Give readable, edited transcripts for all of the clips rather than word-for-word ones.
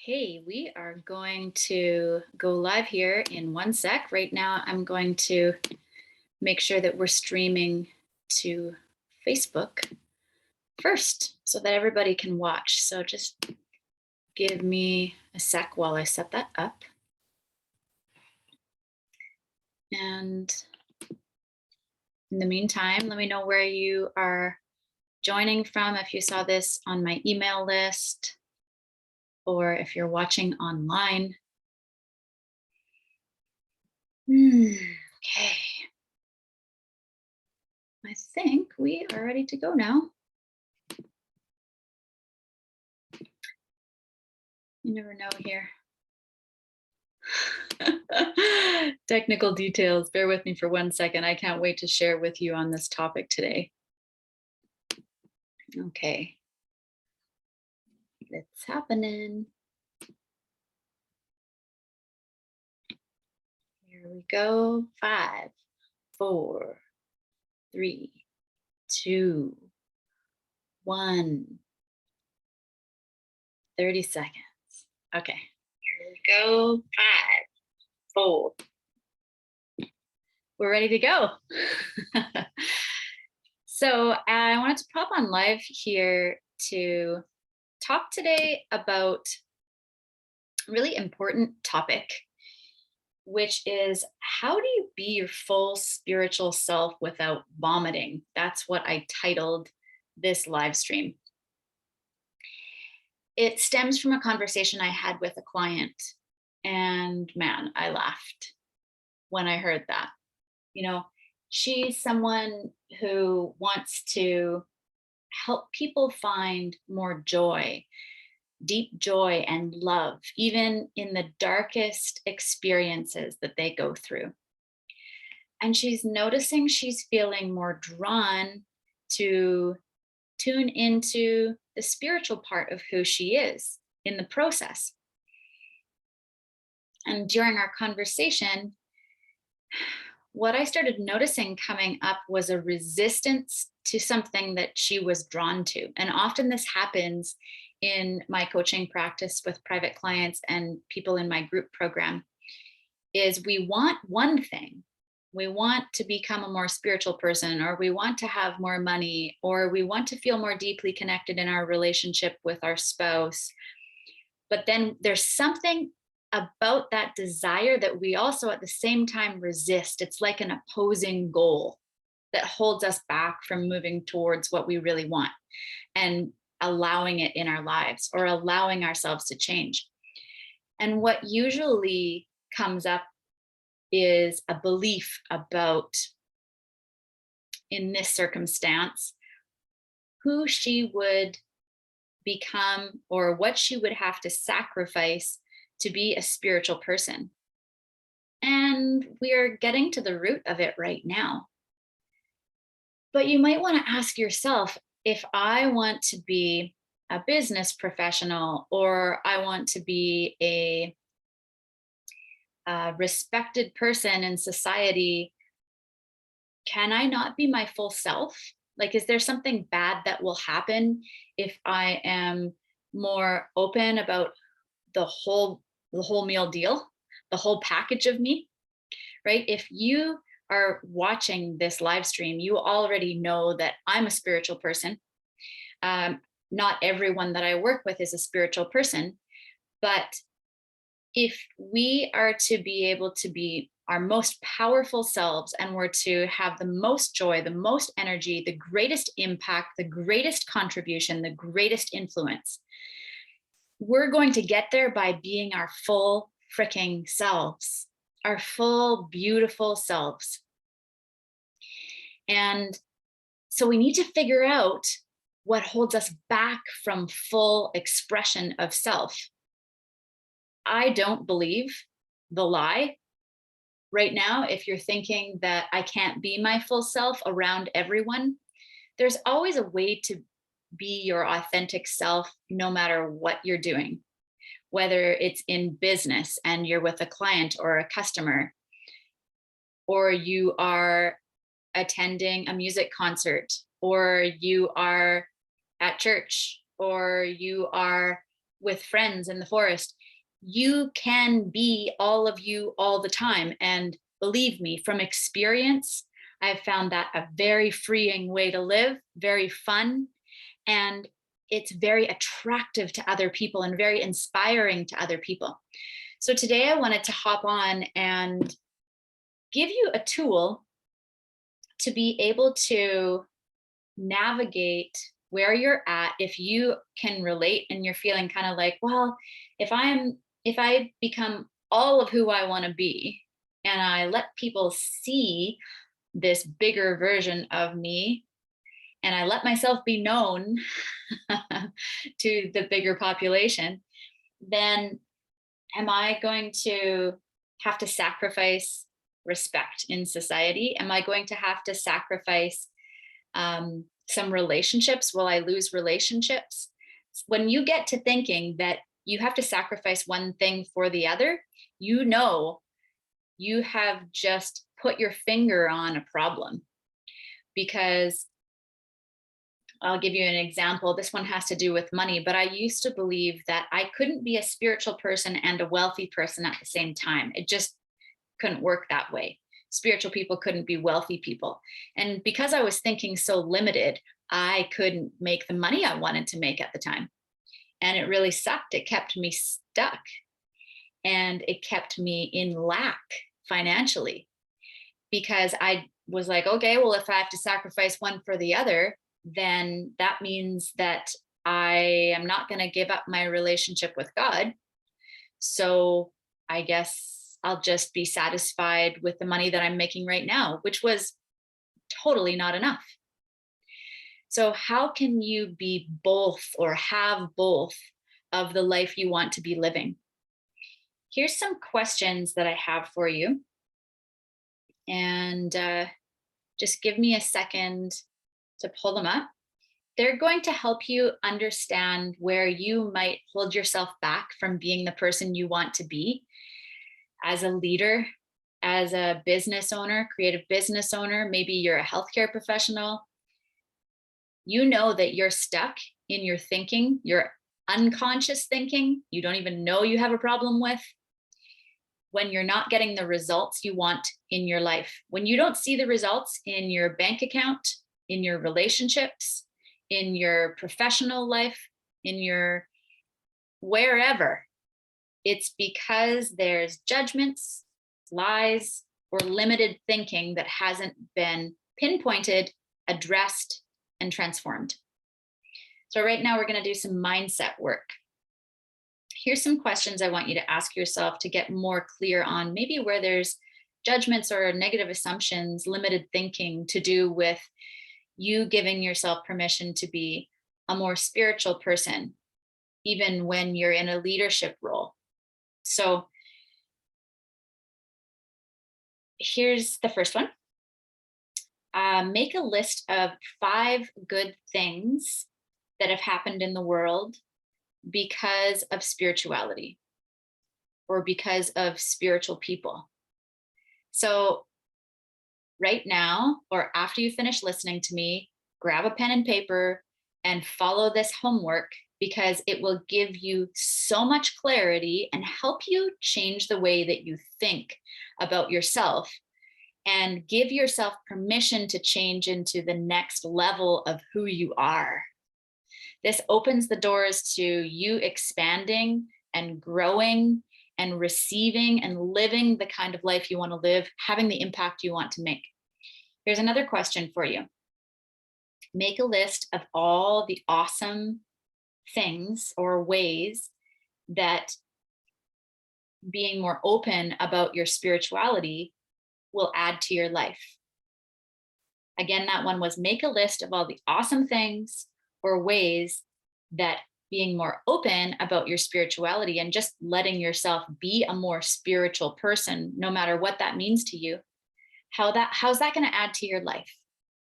Hey, we are going to go live here in 1 sec. Right now, I'm going to make sure that we're streaming to Facebook first so that everybody can watch. So just give me a sec while I set that up. And in the meantime, let me know where you are joining from, if you saw this on my email list or if you're watching online. Okay. I think we are ready to go now. You never know here. Technical details. Bear with me for 1 second. I can't wait to share with you on this topic today. Okay. It's happening. Here we go. 5, 4, 3, 2, 1. 30 seconds. Okay. Here we go. 5, 4. We're ready to go. So I wanted to pop on live here to talk today about a really important topic, which is how do you be your full spiritual self without vomiting? That's what I titled this live stream. It stems from a conversation I had with a client, and man, I laughed when I heard that. You know, she's someone who wants to help people find more joy, deep joy and love, even in the darkest experiences that they go through. And she's noticing she's feeling more drawn to tune into the spiritual part of who she is in the process. And during our conversation, what I started noticing coming up was a resistance to something that she was drawn to. And often this happens in my coaching practice with private clients and people in my group program is we want one thing. We want to become a more spiritual person, or we want to have more money, or we want to feel more deeply connected in our relationship with our spouse. But then there's something about that desire that we also at the same time resist. It's like an opposing goal that holds us back from moving towards what we really want and allowing it in our lives or allowing ourselves to change. And what usually comes up is a belief about, in this circumstance, who she would become or what she would have to sacrifice to be a spiritual person. And we are getting to the root of it right now. But you might want to ask yourself, if I want to be a business professional, or I want to be a respected person in society, can I not be my full self? Like, is there something bad that will happen if I am more open about the whole meal deal, the whole package of me, right? If you are watching this live stream, you already know that I'm a spiritual person. Not everyone that I work with is a spiritual person, but if we are to be able to be our most powerful selves and we're to have the most joy, the most energy, the greatest impact, the greatest contribution, the greatest influence, we're going to get there by being our full freaking selves, our full, beautiful selves. And so we need to figure out what holds us back from full expression of self. I don't believe the lie right now. If you're thinking that I can't be my full self around everyone, there's always a way to be your authentic self no matter what you're doing, whether it's in business and you're with a client or a customer, or you are attending a music concert, or you are at church, or you are with friends in the forest, you can be all of you all the time. And believe me, from experience, I've found that a very freeing way to live, very fun, and it's very attractive to other people and very inspiring to other people. So today I wanted to hop on and give you a tool to be able to navigate where you're at. If you can relate and you're feeling kind of like, well, if I become all of who I want to be and I let people see this bigger version of me and I let myself be known to the bigger population, then am I going to have to sacrifice respect in society? Am I going to have to sacrifice some relationships? Will I lose relationships? When you get to thinking that you have to sacrifice one thing for the other, you know you have just put your finger on a problem. Because I'll give you an example. This one has to do with money, but I used to believe that I couldn't be a spiritual person and a wealthy person at the same time. It just couldn't work that way. Spiritual people couldn't be wealthy people. And because I was thinking so limited, I couldn't make the money I wanted to make at the time. And it really sucked. It kept me stuck and it kept me in lack financially because I was like, okay, well, if I have to sacrifice one for the other, then that means that I am not going to give up my relationship with God. So I guess I'll just be satisfied with the money that I'm making right now, which was totally not enough. So, how can you be both or have both of the life you want to be living? Here's some questions that I have for you. And just give me a second to pull them up. They're going to help you understand where you might hold yourself back from being the person you want to be as a leader, as a business owner, creative business owner. Maybe you're a healthcare professional. You know that you're stuck in your thinking, your unconscious thinking, you don't even know you have a problem with, when you're not getting the results you want in your life. When you don't see the results in your bank account, in your relationships, in your professional life, in your wherever, it's because there's judgments, lies, or limited thinking that hasn't been pinpointed, addressed, and transformed. So right now we're going to do some mindset work. Here's some questions I want you to ask yourself to get more clear on maybe where there's judgments or negative assumptions, limited thinking to do with you giving yourself permission to be a more spiritual person, even when you're in a leadership role. So here's the first one. Make a list of 5 good things that have happened in the world because of spirituality or because of spiritual people. So right now, or after you finish listening to me, grab a pen and paper and follow this homework because it will give you so much clarity and help you change the way that you think about yourself and give yourself permission to change into the next level of who you are. This opens the doors to you expanding and growing and receiving and living the kind of life you want to live, having the impact you want to make. Here's another question for you. Make a list of all the awesome things or ways that being more open about your spirituality will add to your life. Again, that one was make a list of all the awesome things or ways that being more open about your spirituality and just letting yourself be a more spiritual person, no matter what that means to you, how's that going to add to your life?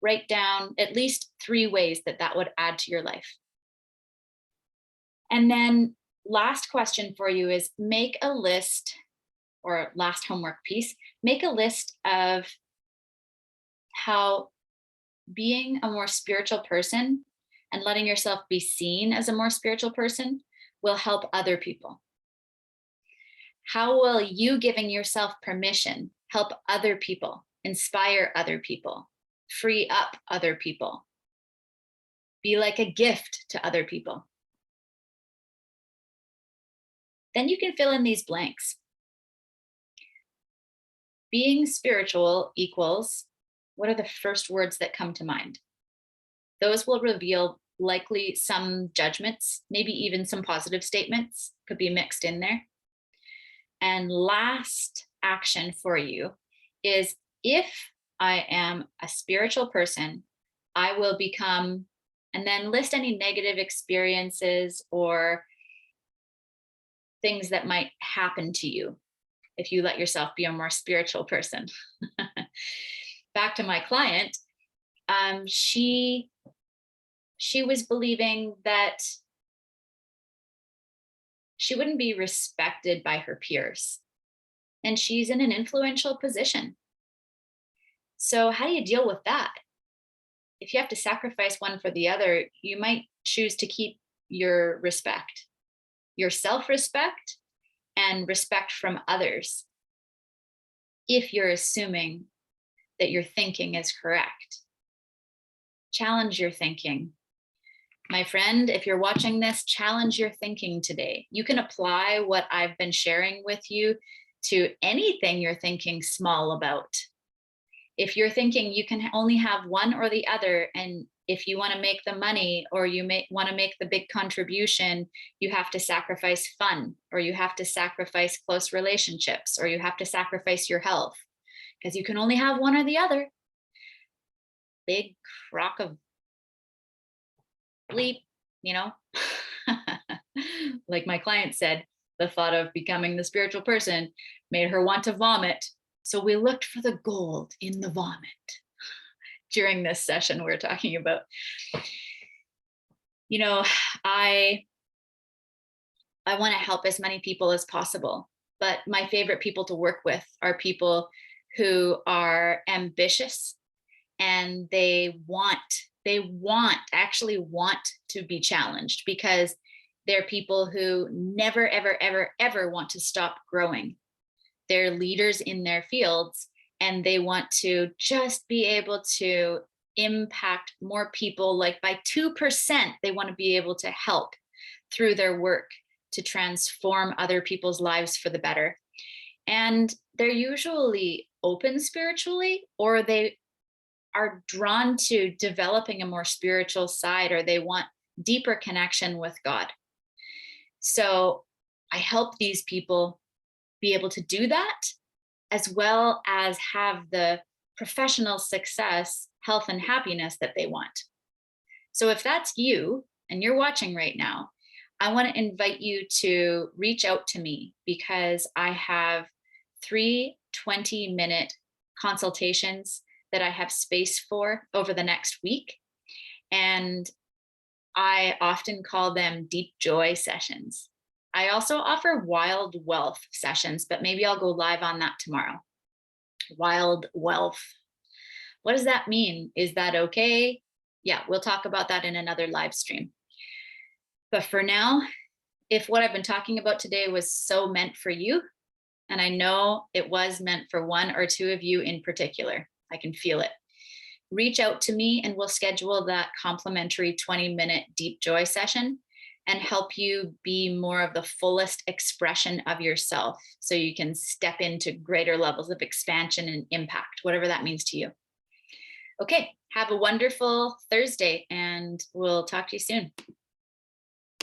Write down at least 3 ways that that would add to your life. And then last question for you is make a list, or last homework piece, make a list of how being a more spiritual person and letting yourself be seen as a more spiritual person will help other people? How will you giving yourself permission help other people, inspire other people, free up other people, be like a gift to other people? Then you can fill in these blanks. Being spiritual equals, what are the first words that come to mind? Those will reveal likely some judgments, maybe even some positive statements could be mixed in there. And last action for you is, if I am a spiritual person, I will become, and then list any negative experiences or things that might happen to you if you let yourself be a more spiritual person. Back to my client, she was believing that she wouldn't be respected by her peers, and she's in an influential position. So how do you deal with that? If you have to sacrifice one for the other, you might choose to keep your respect, your self-respect, and respect from others, if you're assuming that your thinking is correct. Challenge your thinking. My friend, if you're watching this, challenge your thinking today. You can apply what I've been sharing with you to anything you're thinking small about. If you're thinking you can only have one or the other, and if you want to make the money or you want to make the big contribution, you have to sacrifice fun, or you have to sacrifice close relationships, or you have to sacrifice your health, because you can only have one or the other. Big crock of bleep, you know? Like my client said, the thought of becoming the spiritual person made her want to vomit. So we looked for the gold in the vomit during this session we're talking about. You know, I want to help as many people as possible, but my favorite people to work with are people who are ambitious, and they actually want to be challenged, because they're people who never, ever, ever, ever want to stop growing. They're leaders in their fields, and they want to just be able to impact more people. Like by 2%, they want to be able to help through their work to transform other people's lives for the better. And they're usually open spiritually, or they are drawn to developing a more spiritual side, or they want deeper connection with God. So I help these people be able to do that, as well as have the professional success, health, and happiness that they want. So if that's you and you're watching right now, I want to invite you to reach out to me, because I have 3 20-minute consultations that I have space for over the next week. And I often call them deep joy sessions. I also offer wild wealth sessions, but maybe I'll go live on that tomorrow. Wild wealth. What does that mean? Is that okay? Yeah, we'll talk about that in another live stream. But for now, if what I've been talking about today was so meant for you, and I know it was meant for 1 or 2 of you in particular, I can feel it, reach out to me and we'll schedule that complimentary 20-minute deep joy session and help you be more of the fullest expression of yourself, so you can step into greater levels of expansion and impact, whatever that means to you. Okay, have a wonderful Thursday, and we'll talk to you soon.